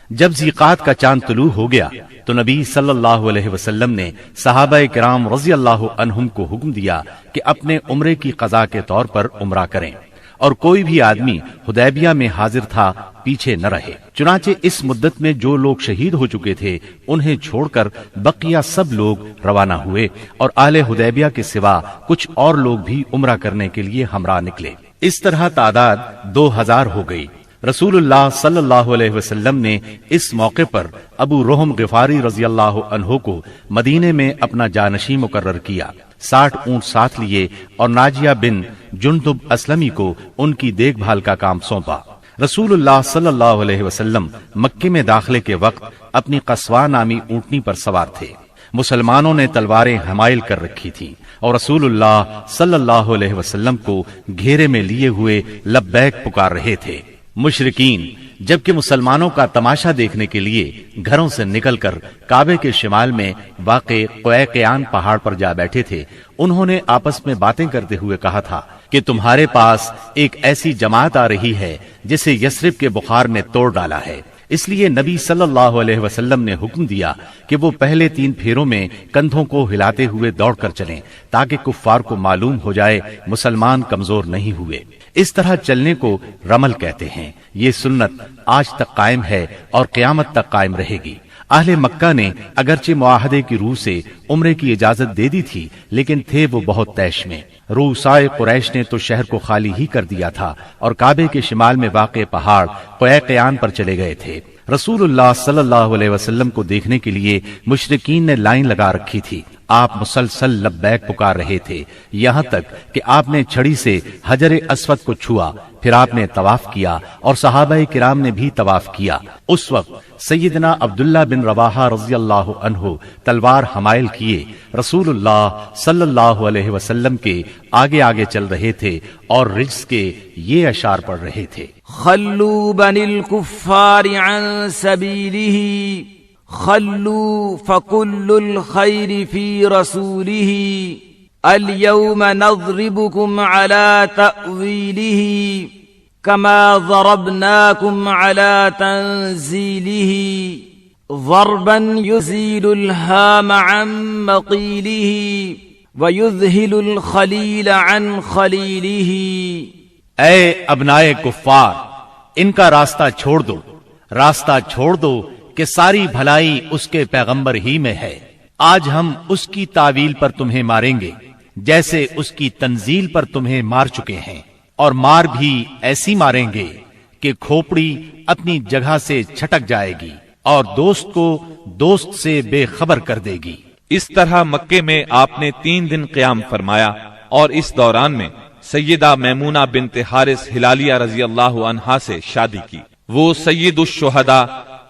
جب ذیقات کا چاند طلوع ہو گیا تو نبی صلی اللہ علیہ وسلم نے صحابہ کرام رضی اللہ عنہم کو حکم دیا کہ اپنے عمرے کی قضا کے طور پر عمرہ کریں، اور کوئی بھی آدمی حدیبیہ میں حاضر تھا پیچھے نہ رہے۔ چنانچہ اس مدت میں جو لوگ شہید ہو چکے تھے انہیں چھوڑ کر بقیہ سب لوگ روانہ ہوئے، اور اہل حدیبیہ کے سوا کچھ اور لوگ بھی عمرہ کرنے کے لیے ہمراہ نکلے۔ اس طرح تعداد 2000 ہو گئی۔ رسول اللہ صلی اللہ علیہ وسلم نے اس موقع پر ابو رحم غفاری رضی اللہ عنہ کو مدینے میں اپنا جانشین مقرر کیا، 60 اونٹ ساتھ لیے اور ناجیہ بن جندب اسلمی کو ان کی دیکھ بھال کا کام سونپا۔ رسول اللہ صلی اللہ علیہ وسلم مکے میں داخلے کے وقت اپنی قصوہ نامی اونٹنی پر سوار تھے۔ مسلمانوں نے تلواریں حمائل کر رکھی تھیں اور رسول اللہ صلی اللہ علیہ وسلم کو گھیرے میں لیے ہوئے لبیک پکار رہے تھے۔ مشرکین جبکہ مسلمانوں کا تماشا دیکھنے کے لیے گھروں سے نکل کر کعبے کے شمال میں واقع قیقیان پہاڑ پر جا بیٹھے تھے، انہوں نے آپس میں باتیں کرتے ہوئے کہا تھا کہ تمہارے پاس ایک ایسی جماعت آ رہی ہے جسے یثرب کے بخار نے توڑ ڈالا ہے۔ اس لیے نبی صلی اللہ علیہ وسلم نے حکم دیا کہ وہ پہلے 3 پھیروں میں کندھوں کو ہلاتے ہوئے دوڑ کر چلیں تاکہ کفار کو معلوم ہو جائے مسلمان کمزور نہیں ہوئے۔ اس طرح چلنے کو رمل کہتے ہیں۔ یہ سنت آج تک قائم ہے اور قیامت تک قائم رہے گی۔ اہل مکہ نے اگرچہ معاہدے کی روح سے عمرے کی اجازت دے دی تھی، لیکن تھے وہ بہت طیش میں۔ روسائے قریش نے تو شہر کو خالی ہی کر دیا تھا اور کعبے کے شمال میں واقع پہاڑ قیقیان پر چلے گئے تھے۔ رسول اللہ صلی اللہ علیہ وسلم کو دیکھنے کے لیے مشرکین نے لائن لگا رکھی تھی۔ آپ مسلسل لبیک پکار رہے تھے، یہاں تک کہ آپ نے چھڑی سے حجر اسود کو چھوا، پھر آپ نے طواف کیا اور صحابہ کرام نے بھی طواف کیا۔ اس وقت سیدنا عبداللہ بن رواحہ رضی اللہ عنہ تلوار حمائل کیے رسول اللہ صلی اللہ علیہ وسلم کے آگے آگے چل رہے تھے اور رجز کے یہ اشعار پڑھ رہے تھے: خلوا بنی الکفار عن سبیلہ، خلوا فکل الخیر فی رسولہ، اليوم نضربکم علی تأویلہ، كما ضربناكم على تنزيله ضربا يزيل الهام عن مقيله ويذهل الخليل عن خليله۔ اے ابنائے کفار، ان کا راستہ چھوڑ دو، راستہ چھوڑ دو کہ ساری بھلائی اس کے پیغمبر ہی میں ہے۔ آج ہم اس کی تعویل پر تمہیں ماریں گے جیسے اس کی تنزیل پر تمہیں مار چکے ہیں، اور مار بھی ایسی ماریں گے کہ کھوپڑی اپنی جگہ سے چھٹک جائے گی اور دوست کو دوست سے بے خبر کر دے گی۔ اس طرح مکے میں آپ نے 3 دن قیام فرمایا، اور اس دوران میں سیدہ میمونہ بنت حارث ہلالیہ رضی اللہ عنہا سے شادی کی۔ وہ سید الشہداء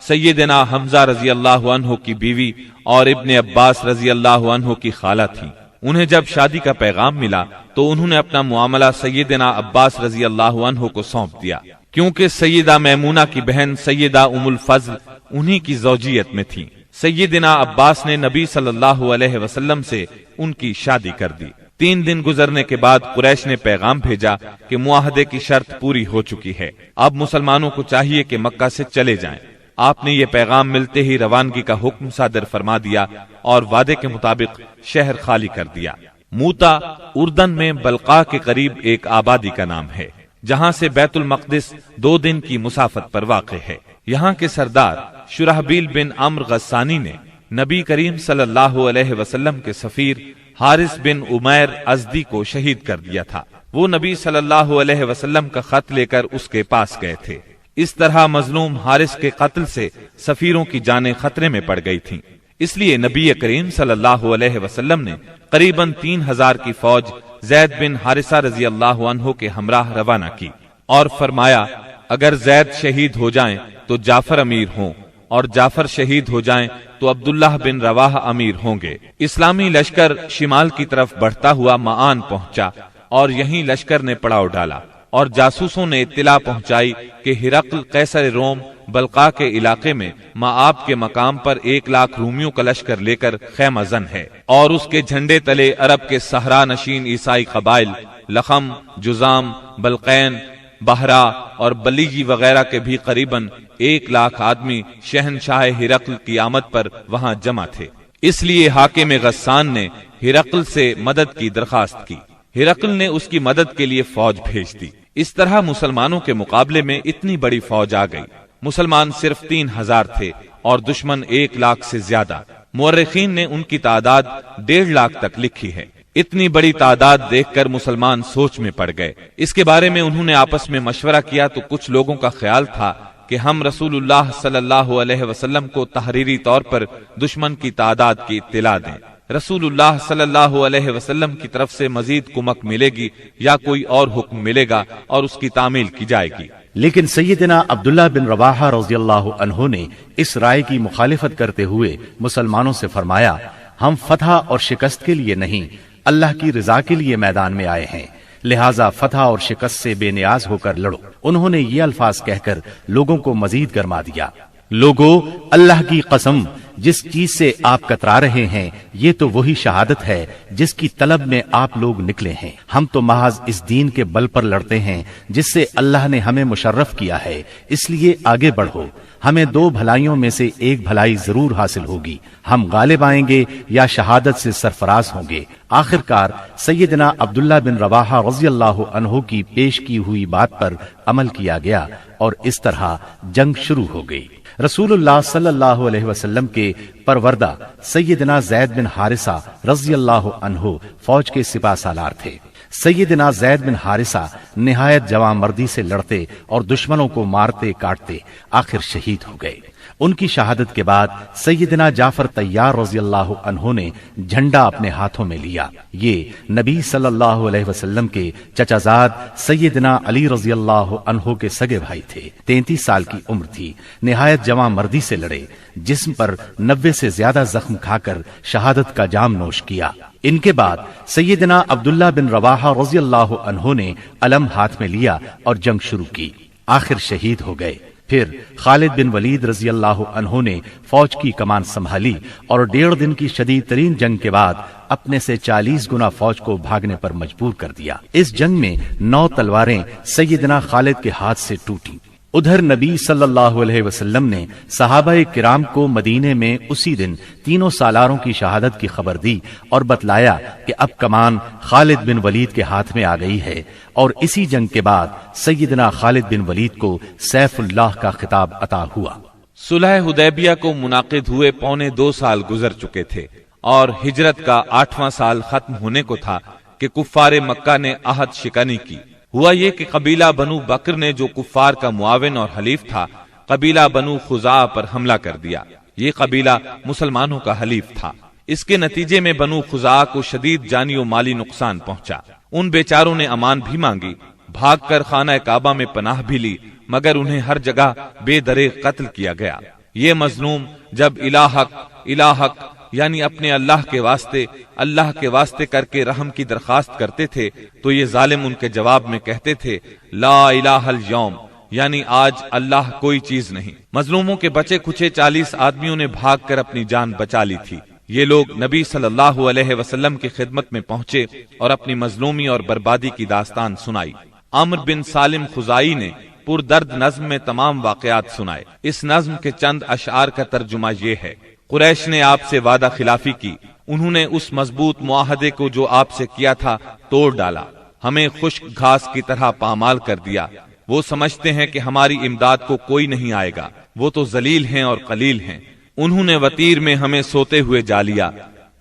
سیدنا حمزہ رضی اللہ عنہ کی بیوی اور ابن عباس رضی اللہ عنہ کی خالہ تھی۔ انہیں جب شادی کا پیغام ملا تو انہوں نے اپنا معاملہ سیدنا عباس رضی اللہ عنہ کو سونپ دیا، کیونکہ سیدہ میمونہ کی بہن سیدہ ام الفضل انہی کی زوجیت میں تھی۔ سیدنا عباس نے نبی صلی اللہ علیہ وسلم سے ان کی شادی کر دی۔ 3 دن گزرنے کے بعد قریش نے پیغام بھیجا کہ معاہدے کی شرط پوری ہو چکی ہے، اب مسلمانوں کو چاہیے کہ مکہ سے چلے جائیں۔ آپ نے یہ پیغام ملتے ہی روانگی کا حکم صادر فرما دیا اور وعدے کے مطابق شہر خالی کر دیا۔ موتا اردن میں بلقاء کے قریب ایک آبادی کا نام ہے، جہاں سے بیت المقدس 2 دن کی مسافت پر واقع ہے۔ یہاں کے سردار شرحبیل بن عمرو غسانی نے نبی کریم صلی اللہ علیہ وسلم کے سفیر حارث بن عمیر ازدی کو شہید کر دیا تھا۔ وہ نبی صلی اللہ علیہ وسلم کا خط لے کر اس کے پاس گئے تھے۔ اس طرح مظلوم حارث کے قتل سے سفیروں کی جانیں خطرے میں پڑ گئی تھیں، اس لیے نبی کریم صلی اللہ علیہ وسلم نے قریباً 3000 کی فوج زید بن حارثہ رضی اللہ عنہ کے ہمراہ روانہ کی اور فرمایا، اگر زید شہید ہو جائیں تو جعفر امیر ہوں، اور جعفر شہید ہو جائیں تو عبداللہ بن رواحہ امیر ہوں گے۔ اسلامی لشکر شمال کی طرف بڑھتا ہوا معان پہنچا اور یہیں لشکر نے پڑاؤ ڈالا، اور جاسوسوں نے اطلاع پہنچائی کہ ہرقل قیصر روم بلقاء کے علاقے میں مآب کے مقام پر 1,00,000 رومیوں کا لشکر لے کر خیمہ زن ہے، اور اس کے جھنڈے تلے عرب کے صحرا نشین عیسائی قبائل لخم، جزام، بلقین، بہرا اور بلیجی وغیرہ کے بھی قریباً 1,00,000 آدمی شہنشاہ ہرقل کی آمد پر وہاں جمع تھے۔ اس لیے حاکم غسان نے ہرقل سے مدد کی درخواست کی۔ ہرقل نے اس کی مدد کے لیے فوج بھیج دی۔ اس طرح مسلمانوں کے مقابلے میں اتنی بڑی فوج آ گئی۔ مسلمان صرف 3,000 تھے اور دشمن 1,00,000 سے زیادہ۔ مورخین نے ان کی تعداد 1,50,000 تک لکھی ہے۔ اتنی بڑی تعداد دیکھ کر مسلمان سوچ میں پڑ گئے۔ اس کے بارے میں انہوں نے آپس میں مشورہ کیا تو کچھ لوگوں کا خیال تھا کہ ہم رسول اللہ صلی اللہ علیہ وسلم کو تحریری طور پر دشمن کی تعداد کی اطلاع دیں۔ رسول اللہ صلی اللہ علیہ وسلم کی طرف سے مزید کمک ملے گی یا کوئی اور حکم ملے گا اور اس کی تعمیل کی جائے گی۔ لیکن سیدنا عبداللہ بن رواحہ رضی اللہ عنہ نے اس رائے کی مخالفت کرتے ہوئے مسلمانوں سے فرمایا، ہم فتح اور شکست کے لیے نہیں، اللہ کی رضا کے لیے میدان میں آئے ہیں، لہٰذا فتح اور شکست سے بے نیاز ہو کر لڑو۔ انہوں نے یہ الفاظ کہہ کر لوگوں کو مزید گرما دیا، لوگو اللہ کی قسم، جس چیز سے آپ کترا رہے ہیں یہ تو وہی شہادت ہے جس کی طلب میں آپ لوگ نکلے ہیں۔ ہم تو محض اس دین کے بل پر لڑتے ہیں جس سے اللہ نے ہمیں مشرف کیا ہے، اس لیے آگے بڑھو، ہمیں 2 بھلائیوں میں سے ایک بھلائی ضرور حاصل ہوگی، ہم غالب آئیں گے یا شہادت سے سرفراز ہوں گے۔ آخرکار سیدنا عبداللہ بن رواحہ رضی اللہ عنہ کی پیش کی ہوئی بات پر عمل کیا گیا اور اس طرح جنگ شروع ہو گئی۔ رسول اللہ صلی اللہ علیہ وسلم کے پروردہ سیدنا زید بن حارثہ رضی اللہ عنہ فوج کے سپہ سالار تھے۔ سیدنا زید بن حارثہ نہایت جواں مردی سے لڑتے اور دشمنوں کو مارتے کاٹتے آخر شہید ہو گئے۔ ان کی شہادت کے بعد سیدنا جعفر طیار رضی اللہ عنہ نے جھنڈا اپنے ہاتھوں میں لیا۔ یہ نبی صلی اللہ علیہ وسلم کے چچا زاد سیدنا علی رضی اللہ عنہ کے سگے بھائی تھے۔ 33 سال کی عمر تھی، نہایت جواں مردی سے لڑے، جسم پر 90 سے زیادہ زخم کھا کر شہادت کا جام نوش کیا۔ ان کے بعد سیدنا عبداللہ بن رواحہ رضی اللہ عنہ نے علم ہاتھ میں لیا اور جنگ شروع کی، آخر شہید ہو گئے۔ پھر خالد بن ولید رضی اللہ عنہ نے فوج کی کمان سنبھالی اور 1.5 دن کی شدید ترین جنگ کے بعد اپنے سے 40 گنا فوج کو بھاگنے پر مجبور کر دیا۔ اس جنگ میں 9 تلواریں سیدنا خالد کے ہاتھ سے ٹوٹیں۔ ادھر نبی صلی اللہ علیہ وسلم نے صحابہ کرام کو مدینے میں اسی دن 3 سالاروں کی شہادت کی خبر دی اور بتلایا کہ اب کمان خالد بن ولید کے ہاتھ میں آ گئی ہے، اور اسی جنگ کے بعد سیدنا خالد بن ولید کو سیف اللہ کا خطاب عطا ہوا۔ صلح حدیبیہ کو منعقد ہوئے 2.25 سال گزر چکے تھے اور ہجرت کا 8واں سال ختم ہونے کو تھا کہ کفار مکہ نے عہد شکنی کی۔ ہوا یہ کہ قبیلہ بنو بکر نے، جو کفار کا معاون اور حلیف تھا، قبیلہ بنو خزاعہ پر حملہ کر دیا۔ یہ قبیلہ مسلمانوں کا حلیف تھا۔ اس کے نتیجے میں بنو خزاعہ کو شدید جانی و مالی نقصان پہنچا۔ ان بیچاروں نے امان بھی مانگی، بھاگ کر خانہ کعبہ میں پناہ بھی لی، مگر انہیں ہر جگہ بے دریغ قتل کیا گیا۔ یہ مظلوم جب الہک یعنی اپنے اللہ کے واسطے کر کے رحم کی درخواست کرتے تھے تو یہ ظالم ان کے جواب میں کہتے تھے لا الہ الیوم، یعنی آج اللہ کوئی چیز نہیں۔ مظلوموں کے بچے کچھے 40 آدمیوں نے بھاگ کر اپنی جان بچا لی تھی۔ یہ لوگ نبی صلی اللہ علیہ وسلم کی خدمت میں پہنچے اور اپنی مظلومی اور بربادی کی داستان سنائی۔ عمرو بن سالم خزائی نے پردرد نظم میں تمام واقعات سنائے۔ اس نظم کے چند اشعار کا ترجمہ یہ ہے: قریش نے آپ سے وعدہ خلافی کی، انہوں نے اس مضبوط معاہدے کو جو آپ سے کیا تھا توڑ ڈالا، ہمیں خشک گھاس کی طرح پامال کر دیا۔ وہ سمجھتے ہیں کہ ہماری امداد کو کوئی نہیں آئے گا، وہ تو ذلیل ہیں اور قلیل ہیں۔ انہوں نے وطیر میں ہمیں سوتے ہوئے جا لیا،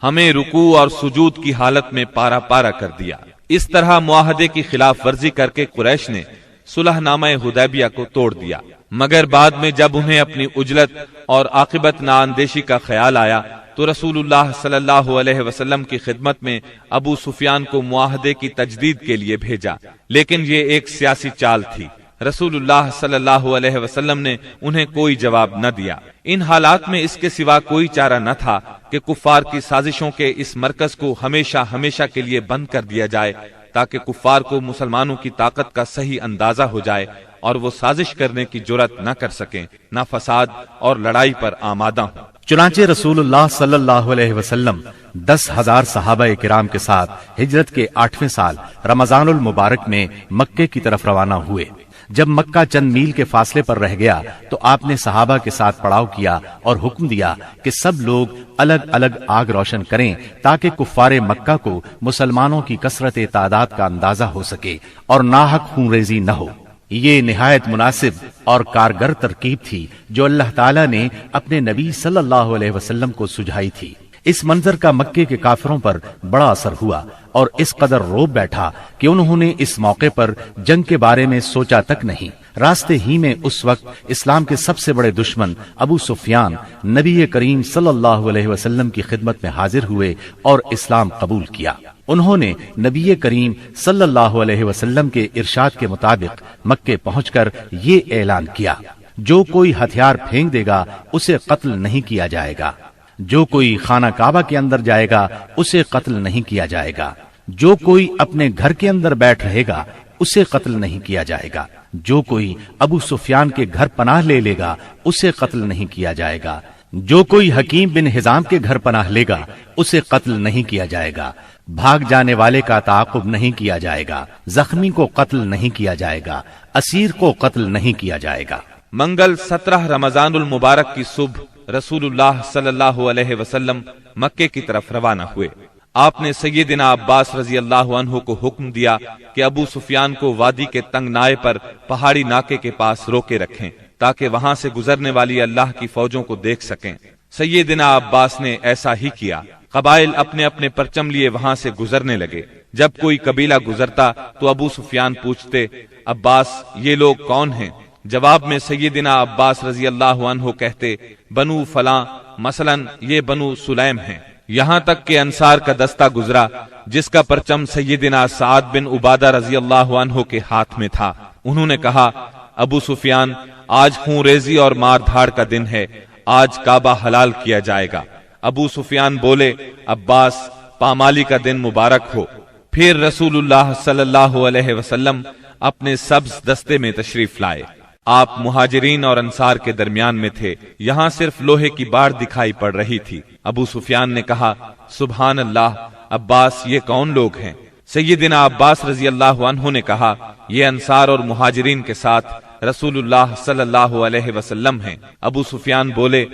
ہمیں رکوع اور سجود کی حالت میں پارا پارا کر دیا۔ اس طرح معاہدے کی خلاف ورزی کر کے قریش نے صلح نامہ حدیبیہ کو توڑ دیا، مگر بعد میں جب انہیں اپنی عجلت اور عاقبت نااندیشی کا خیال آیا تو رسول اللہ صلی اللہ علیہ وسلم کی خدمت میں ابو سفیان کو معاہدے کی تجدید کے لیے بھیجا، لیکن یہ ایک سیاسی چال تھی۔ رسول اللہ صلی اللہ علیہ وسلم نے انہیں کوئی جواب نہ دیا۔ ان حالات میں اس کے سوا کوئی چارہ نہ تھا کہ کفار کی سازشوں کے اس مرکز کو ہمیشہ کے لیے بند کر دیا جائے، تاکہ کفار کو مسلمانوں کی طاقت کا صحیح اندازہ ہو جائے اور وہ سازش کرنے کی جرأت نہ کر سکیں، نہ فساد اور لڑائی پر آمادہ ہوں۔ چنانچہ رسول اللہ صلی اللہ علیہ وسلم 10,000 صحابہ کرام کے ساتھ ہجرت کے 8ویں سال رمضان المبارک میں مکے کی طرف روانہ ہوئے۔ جب مکہ چند میل کے فاصلے پر رہ گیا تو آپ نے صحابہ کے ساتھ پڑاؤ کیا اور حکم دیا کہ سب لوگ الگ الگ آگ روشن کریں تاکہ کفار مکہ کو مسلمانوں کی کثرت تعداد کا اندازہ ہو سکے اور ناحق خون ریزی نہ ہو۔ یہ نہایت مناسب اور کارگر ترکیب تھی جو اللہ تعالیٰ نے اپنے نبی صلی اللہ علیہ وسلم کو سجھائی تھی۔ اس منظر کا مکے کے کافروں پر بڑا اثر ہوا اور اس قدر روب بیٹھا کہ انہوں نے اس موقع پر جنگ کے بارے میں سوچا تک نہیں۔ راستے ہی میں اس وقت اسلام کے سب سے بڑے دشمن ابو سفیان نبی کریم صلی اللہ علیہ وسلم کی خدمت میں حاضر ہوئے اور اسلام قبول کیا۔ انہوں نے نبی کریم صلی اللہ علیہ وسلم کے ارشاد کے مطابق مکے پہنچ کر یہ اعلان کیا، جو کوئی ہتھیار پھینک دے گا اسے قتل نہیں کیا جائے گا، جو کوئی خانہ کعبہ کے اندر جائے گا اسے قتل نہیں کیا جائے گا، جو کوئی اپنے گھر کے اندر بیٹھ رہے گا اسے قتل نہیں کیا جائے گا، جو کوئی ابو سفیان کے گھر پناہ لے لے گا اسے قتل نہیں کیا جائے گا، جو کوئی حکیم بن حزام کے گھر پناہ لے گا اسے قتل نہیں کیا جائے گا، بھاگ جانے والے کا تعاقب نہیں کیا جائے گا، زخمی کو قتل نہیں کیا جائے گا، اسیر کو قتل نہیں کیا جائے گا۔ منگل 17 رمضان المبارک کی صبح رسول اللہ صلی اللہ علیہ وسلم مکے کی طرف روانہ ہوئے۔ آپ نے سیدنا عباس رضی اللہ عنہ کو حکم دیا کہ ابو سفیان کو وادی کے تنگ نائے پر پہاڑی ناکے کے پاس روکے رکھیں تاکہ وہاں سے گزرنے والی اللہ کی فوجوں کو دیکھ سکیں۔ سیدنا عباس نے ایسا ہی کیا۔ قبائل اپنے اپنے پرچم لیے وہاں سے گزرنے لگے۔ جب کوئی قبیلہ گزرتا تو ابو سفیان پوچھتے، عباس یہ لوگ کون ہیں؟ جواب میں سیدنا عباس رضی اللہ عنہ کہتے، بنو فلاں، مثلا یہ بنو سلیم ہیں۔ یہاں تک کہ انصار کا دستہ گزرا جس کا پرچم سیدنا سعد بن عبادہ رضی اللہ عنہ کے ہاتھ میں تھا۔ انہوں نے کہا، ابو سفیان آج خون ریزی اور مار دھاڑ کا دن ہے، آج کعبہ حلال کیا جائے گا۔ ابو سفیان بولے، عباس پامالی کا دن مبارک ہو۔ پھر رسول اللہ صلی اللہ علیہ وسلم اپنے سبز دستے میں تشریف لائے۔ آپ مہاجرین اور انصار کے درمیان میں تھے۔ یہاں صرف لوہے کی باڑ دکھائی پڑ رہی تھی۔ ابو سفیان نے کہا، سبحان اللہ، عباس یہ کون لوگ ہیں؟ سیدنا عباس رضی اللہ عنہ نے کہا، یہ انصار اور مہاجرین کے ساتھ رسول اللہ صلی اللہ علیہ وسلم ہیں۔ ابو سفیان بولے،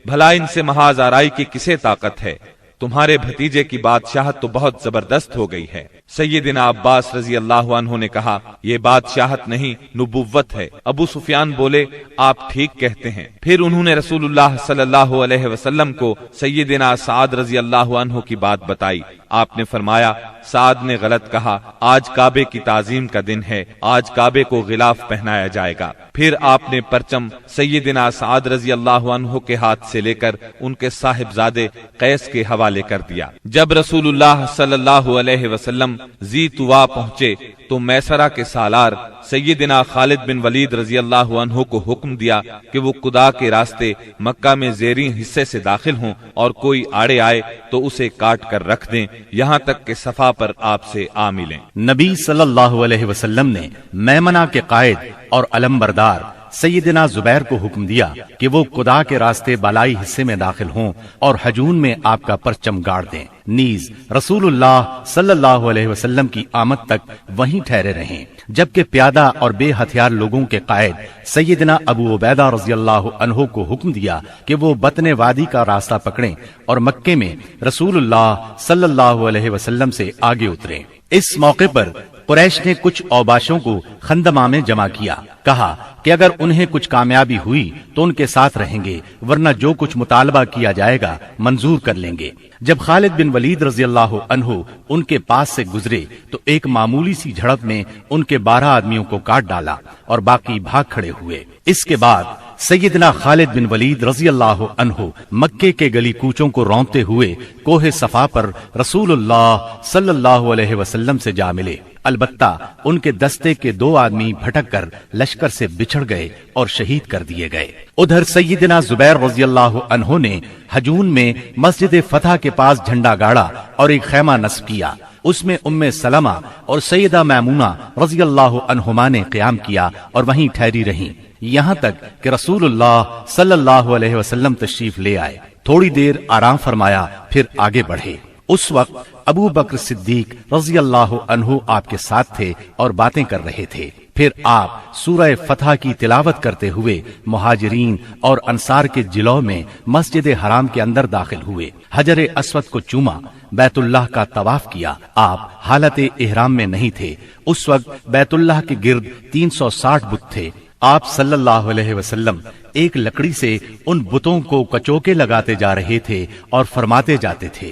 بھلا ان سے محاذ آرائی کی کسے طاقت ہے؟ تمہارے بھتیجے کی بادشاہت تو بہت زبردست ہو گئی ہے۔ سیدنا عباس رضی اللہ عنہ نے کہا، یہ بادشاہت نہیں، نبوت ہے۔ ابو سفیان بولے، آپ ٹھیک کہتے ہیں۔ پھر انہوں نے رسول اللہ صلی اللہ علیہ وسلم کو سیدنا سعد رضی اللہ عنہ کی بات بتائی۔ آپ نے فرمایا، سعد نے غلط کہا، آج کعبے کی تعظیم کا دن ہے، آج کعبے کو غلاف پہنایا جائے گا۔ پھر آپ نے پرچم سیدنا سعد رضی اللہ عنہ کے ہاتھ سے لے کر ان کے صاحبزادے قیس کے حوالے کر دیا۔ جب رسول اللہ صلی اللہ علیہ وسلم ذی طوا پہنچے تو میسرہ کے سالار سیدنا خالد بن ولید رضی اللہ عنہ کو حکم دیا کہ وہ قدا کے راستے مکہ میں زیریں حصے سے داخل ہوں اور کوئی آڑے آئے تو اسے کاٹ کر رکھ دیں یہاں تک کہ صفا پر آپ سے آ ملیں۔ نبی صلی اللہ علیہ وسلم نے میمنہ کے قائد اور علمبردار سیدنا زبیر کو حکم دیا کہ وہ قدا کے راستے بالائی حصے میں داخل ہوں اور حجون میں آپ کا پرچم گاڑ دیں، نیز رسول اللہ صلی اللہ علیہ وسلم کی آمد تک وہیں ٹھہرے رہیں، جبکہ پیادہ اور بے ہتھیار لوگوں کے قائد سیدنا ابو عبیدہ رضی اللہ عنہ کو حکم دیا کہ وہ بطن وادی کا راستہ پکڑیں اور مکے میں رسول اللہ صلی اللہ علیہ وسلم سے آگے اتریں۔ اس موقع پر قریش نے کچھ اوباشوں کو خندمہ میں جمع کیا، کہا کہ اگر انہیں کچھ کامیابی ہوئی تو ان کے ساتھ رہیں گے، ورنہ جو کچھ مطالبہ کیا جائے گا منظور کر لیں گے۔ جب خالد بن ولید رضی اللہ عنہ ان کے پاس سے گزرے تو ایک معمولی سی جھڑپ میں ان کے 12 آدمیوں کو کاٹ ڈالا اور باقی بھاگ کھڑے ہوئے۔ اس کے بعد سیدنا خالد بن ولید رضی اللہ عنہ مکے کے گلی کوچوں کو رونتے ہوئے کوہ صفا پر رسول اللہ صلی اللہ علیہ وسلم سے جا ملے۔ البتہ ان کے دستے کے 2 آدمی بھٹک کر لشکر سے بچھڑ گئے اور شہید کر دیے گئے۔ ادھر سیدنا زبیر رضی اللہ عنہ نے حجون میں مسجد فتح کے پاس جھنڈا گاڑا اور ایک خیمہ نصب کیا۔ اس میں ام سلمہ اور سیدہ میمونہ رضی اللہ عنہما نے قیام کیا اور وہیں ٹھہری رہیں یہاں تک کہ رسول اللہ صلی اللہ علیہ وسلم تشریف لے آئے۔ تھوڑی دیر آرام فرمایا، پھر آگے بڑھے۔ اس وقت ابو بکر صدیق رضی اللہ عنہ آپ کے ساتھ تھے اور باتیں کر رہے تھے۔ پھر آپ سورہ فتح کی تلاوت کرتے ہوئے مہاجرین اور انصار کے جلو میں مسجد حرام کے اندر داخل ہوئے، حجر اسود کو چوما، بیت اللہ کا طواف کیا۔ آپ حالت احرام میں نہیں تھے، اس وقت بیت اللہ کے گرد 360 بت تھے۔ آپ صلی اللہ علیہ وسلم ایک لکڑی سے ان بتوں کو کچوکے لگاتے جا رہے تھے اور فرماتے جاتے تھے،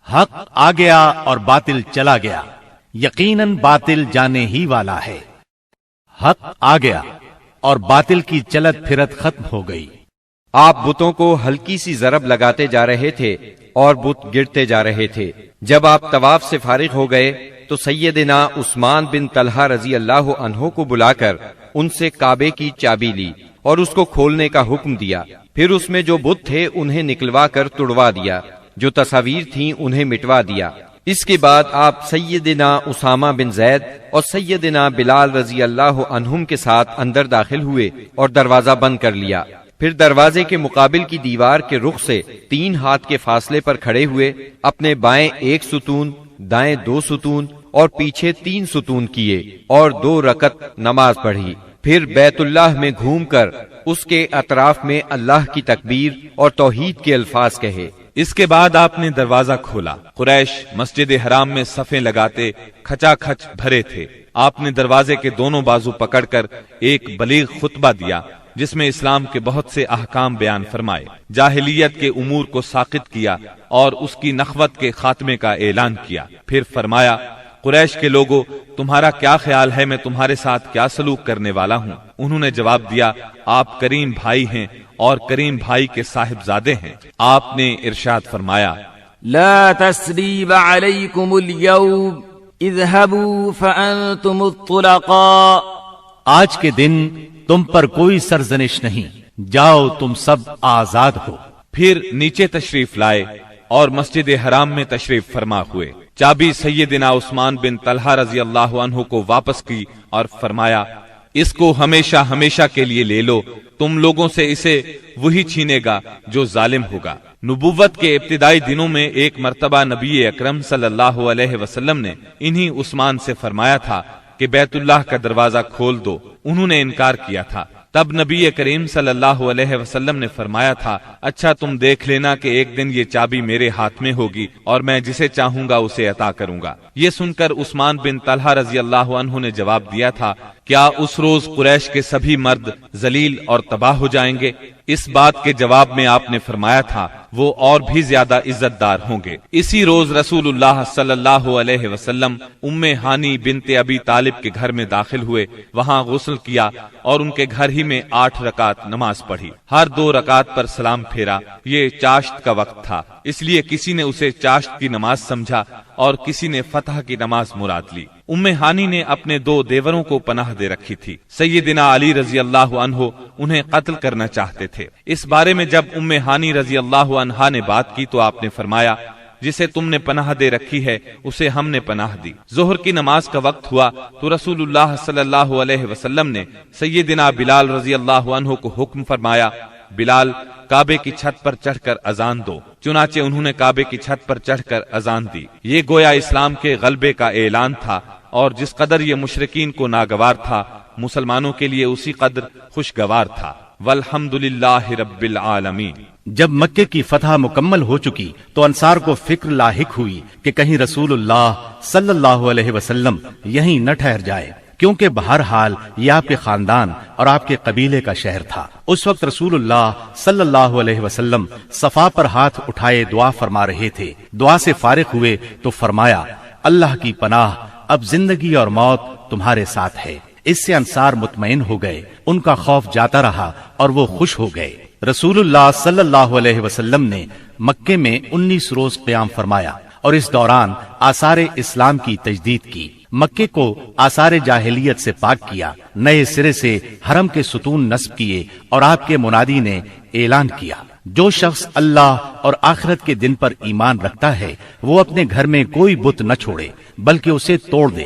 حق آ گیا اور باطل چلا گیا، یقیناً باطل جانے ہی والا ہے۔ حق آ گیا اور باطل کی چلت پھرت ختم ہو گئی۔ آپ بتوں کو ہلکی سی ضرب لگاتے جا رہے تھے اور بت گرتے جا رہے تھے۔ جب آپ طواف سے فارغ ہو گئے تو سیدنا عثمان بن طلحہ رضی اللہ عنہ کو بلا کر ان سے کعبے کی چابی لی اور اس کو کھولنے کا حکم دیا۔ پھر اس میں جو بت تھے انہیں نکلوا کر توڑوا دیا، جو تصاویر تھیں انہیں مٹوا دیا۔ اس کے بعد آپ سیدنا اسامہ بن زید اور سیدنا بلال رضی اللہ عنہم کے ساتھ اندر داخل ہوئے اور دروازہ بند کر لیا۔ پھر دروازے کے مقابل کی دیوار کے رخ سے 3 ہاتھ کے فاصلے پر کھڑے ہوئے، اپنے بائیں 1 ستون، دائیں 2 ستون اور پیچھے 3 ستون کیے اور 2 رکعت نماز پڑھی۔ پھر بیت اللہ میں گھوم کر اس کے اطراف میں اللہ کی تکبیر اور توحید کے الفاظ کہے۔ اس کے بعد آپ نے دروازہ کھولا۔ قریش مسجد حرام میں صفیں لگاتے کھچا کھچ بھرے تھے۔ آپ نے دروازے کے دونوں بازو پکڑ کر ایک بلیغ خطبہ دیا جس میں اسلام کے بہت سے احکام بیان فرمائے، جاہلیت کے امور کو ساقط کیا اور اس کی نخوت کے خاتمے کا اعلان کیا۔ پھر فرمایا، قریش کے لوگوں، تمہارا کیا خیال ہے میں تمہارے ساتھ کیا سلوک کرنے والا ہوں؟ انہوں نے جواب دیا، آپ کریم بھائی ہیں اور کریم بھائی کے صاحبزادے ہیں۔ آپ نے ارشاد فرمایا، لا تسریب علیکم اليوم اذهبوا فانتم الطلقاء، آج کے دن تم پر کوئی سرزنش نہیں، جاؤ تم سب آزاد ہو۔ پھر نیچے تشریف لائے اور مسجد حرام میں تشریف فرما ہوئے۔ چابی سیدنا عثمان بن طلحہ رضی اللہ عنہ کو واپس کی اور فرمایا، اس کو ہمیشہ ہمیشہ کے لیے لے لو، تم لوگوں سے اسے وہی چھینے گا جو ظالم ہوگا۔ نبوت کے ابتدائی دنوں میں ایک مرتبہ نبی اکرم صلی اللہ علیہ وسلم نے انہی عثمان سے فرمایا تھا کہ بیت اللہ کا دروازہ کھول دو، انہوں نے انکار کیا تھا۔ تب نبی کریم صلی اللہ علیہ وسلم نے فرمایا تھا، اچھا تم دیکھ لینا کہ ایک دن یہ چابی میرے ہاتھ میں ہوگی اور میں جسے چاہوں گا اسے عطا کروں گا۔ یہ سن کر عثمان بن طلحہ رضی اللہ عنہ نے جواب دیا تھا، کیا اس روز قریش کے سبھی مرد ذلیل اور تباہ ہو جائیں گے؟ اس بات کے جواب میں آپ نے فرمایا تھا، وہ اور بھی زیادہ عزت دار ہوں گے۔ اسی روز رسول اللہ صلی اللہ علیہ وسلم ام ہانی بنت ابی طالب کے گھر میں داخل ہوئے، وہاں غسل کیا اور ان کے گھر ہی میں 8 رکعت نماز پڑھی۔ ہر 2 رکعت پر سلام پھیرا۔ یہ چاشت کا وقت تھا، اس لیے کسی نے اسے چاشت کی نماز سمجھا اور کسی نے فتح کی نماز مراد لی۔ ام ہانی نے اپنے 2 دیوروں کو پناہ دے رکھی تھی۔ سیدنا علی رضی اللہ عنہ انہیں قتل کرنا چاہتے تھے۔ اس بارے میں جب ام ہانی رضی اللہ عنہا نے بات کی تو آپ نے فرمایا، جسے تم نے پناہ دے رکھی ہے اسے ہم نے پناہ دی۔ ظہر کی نماز کا وقت ہوا تو رسول اللہ صلی اللہ علیہ وسلم نے سیدنا بلال رضی اللہ عنہ کو حکم فرمایا، بلال کعبے کی چھت پر چڑھ کر اذان دو۔ چنانچہ انہوں نے کعبے کی چھت پر چڑھ کر اذان دی۔ یہ گویا اسلام کے غلبے کا اعلان تھا، اور جس قدر یہ مشرکین کو ناگوار تھا، مسلمانوں کے لیے اسی قدر خوشگوار تھا۔ والحمدللہ رب العالمین۔ جب مکے کی فتح مکمل ہو چکی تو انصار کو فکر لاحق ہوئی کہ کہیں رسول اللہ صلی اللہ علیہ وسلم یہیں نہ ٹھہر جائے، کیونکہ بہرحال یہ آپ کے خاندان اور آپ کے قبیلے کا شہر تھا۔ اس وقت رسول اللہ صلی اللہ علیہ وسلم صفا پر ہاتھ اٹھائے دعا فرما رہے تھے۔ دعا سے فارغ ہوئے تو فرمایا، اللہ کی پناہ، اب زندگی اور موت تمہارے ساتھ ہے۔ اس سے انصار مطمئن ہو گئے، ان کا خوف جاتا رہا اور وہ خوش ہو گئے۔ رسول اللہ صلی اللہ علیہ وسلم نے مکے میں 19 روز قیام فرمایا اور اس دوران آثار اسلام کی تجدید کی۔ مکے کو آثار جاہلیت سے پاک کیا، نئے سرے سے حرم کے ستون نصب کیے اور آپ کے منادی نے اعلان کیا، جو شخص اللہ اور آخرت کے دن پر ایمان رکھتا ہے وہ اپنے گھر میں کوئی بت نہ چھوڑے بلکہ اسے توڑ دے۔